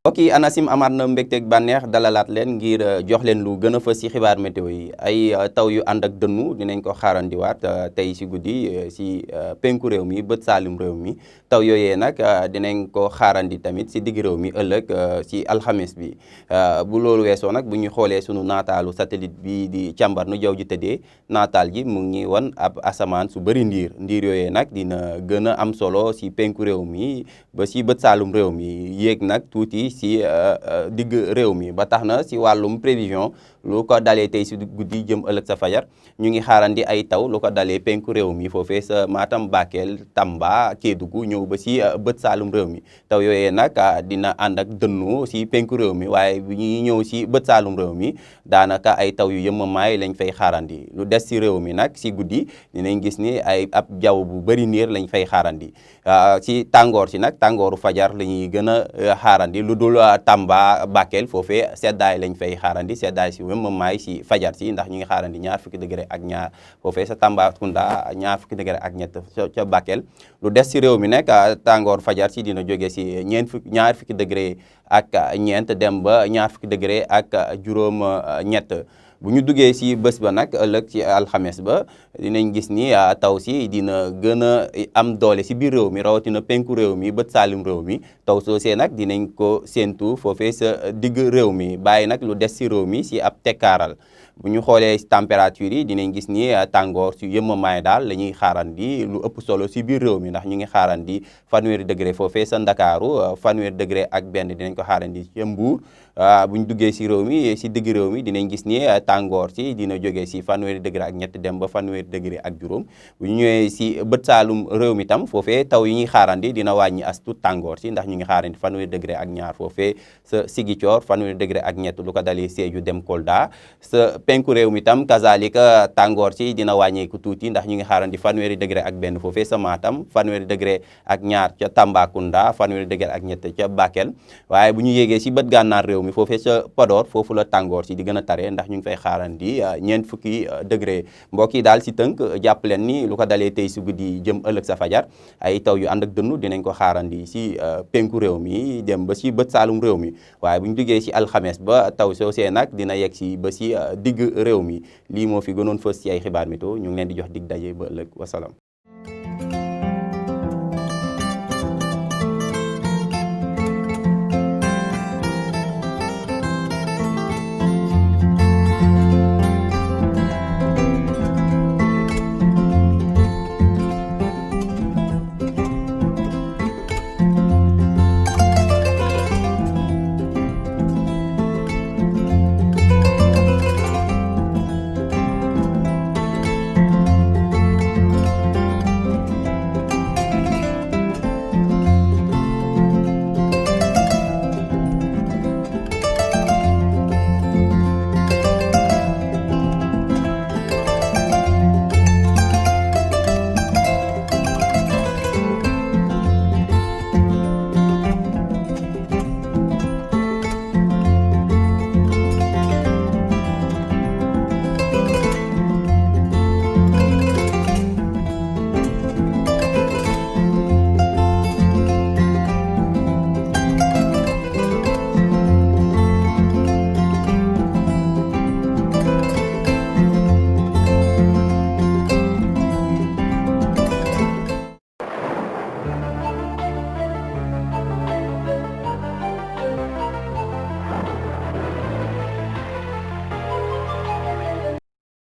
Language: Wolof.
mbokk yi ANACIM amaat na mbégteeg bànneex dalalaat leen ngir jox leen lu gën a fës ci xibaar météo yi ay taw yu ànd ak dënnu dinañ ko xaarandiwaat tey ci guddi ci penku réew mi bët saalum réew mi taw yooyee nag dinañ ko xaarandi tamit ci digg réew mi ëllëg ci alxames bi bu loolu weesoo nag bu ñu xoolee sunu naataalu satellite bi di càmbar nu jaww ji tëddee naataal ji mu ngi wan ab asamaan su bëri ndiir yooyee nag dina gën a am solo ci penku réew mi ba ci bët saalum réew mi yéeg nag tuuti ci digg réew mi ba tax na ci wàllum prévision lu ko dalee tey ci guddi jëm ëllëg sa fajar ñu ngi xaarandi ay taw lu ko dalee penku réew mi foofee sa Matam Bakel Tamba Kédougou ñëw ba ci bët saalum réew mi taw yooyee nag dina ànd ak dënnu ci penku réew mi waaye bu ñuy ñëw ci bët saalum réew mi daanaka ay taw yu yëmmamaay lañ fay xaarandi lu des ci réew mi nag ci guddi dinañ gis ni ay ab jaww bu bëri niir lañ fay xaarandi ci tàngoor ci nag tàngooru fajar la ñuy gën a xaarandi lu dul Tamba Bakel foofee seddaay lañ fay xaarandi seddaay si wémmamaay si fajar si ndax ñu ngi xaarandi 20 degré ak ñaar foofee sa Tambacounda 20 degré ak ñett ca Bakel lu des si réew mi nag tàngoor fajar si dina jóge si 20 degré ak ñeent dem ba 20 degré ak juróom ñett bu ñu duggee ci bés ba nag ëllëg ci alxames ba dinañ gis ni taw si dina gën a am doole ci biir réew mi rawatina penku réew mi bët saalum réew mi taw soosee nag dinañ ko séentu foofee sa digg réew mi bàyyi nag lu des ci réew mi ci ab tekkaaral bu ñu xoolee température yi dinañ gis ni tàngoor ci yëmmamaay daal la ñuy xaarandi lu ëpp solo ci biir réew mi ndax ñu ngi xaarandi 30 degré foofee sa Ndakaaru 30 degré ak benn dinañ ko xaarandi ca Mbuur bu ñu duggee ci réew mi ci digg réew mi dinañ gis ni tàngoor ci dina jógee ci 30 degré ak ñett dem ba 30 degré ak juróom bu ñu ñëwee ci bët saalum réew mi tam foofee taw yi ñuy xaarandi dina wàññi as tuut tàngoor ci ndax ñu ngi xaarandi 30 degré ak ñaar foofee sa Sigicoor 30 degré ak ñett lu ko dalee Sédhiou dem Kolda sa penku réew mi tam kazalika tàngoor ci dina wàññeeku tuuti ndax ñu ngi xaarandi 30 degré ak benn foofee sa Matam 30 degré ak ñaar ca Tambacounda 30 degré ak ñett ca Bakel waaye bu ñu yéegee ci bët gànnaar réew mi foofee sa Podor foofu la tàngoor ci di gën a tare ndax ñu ngi fay xaarandi 40 degré mbokk yi daal ci tënk jàpp leen ni lu ko dalee tey ci guddi jëm ëllëg sa fajar ay taw yu ànd ak dënnu dinañ ko xaarandi ci penku réew mi dem ba ci bët saalum réew mi waaye bu ñu duggee ci alxames ba taw soosee nag dina yegg ci ba ci digg réew mi lii moo fi gënoon fës ci ay xibaar météo ñu ngi leen di jox dig daje ba ëllëg wasalaam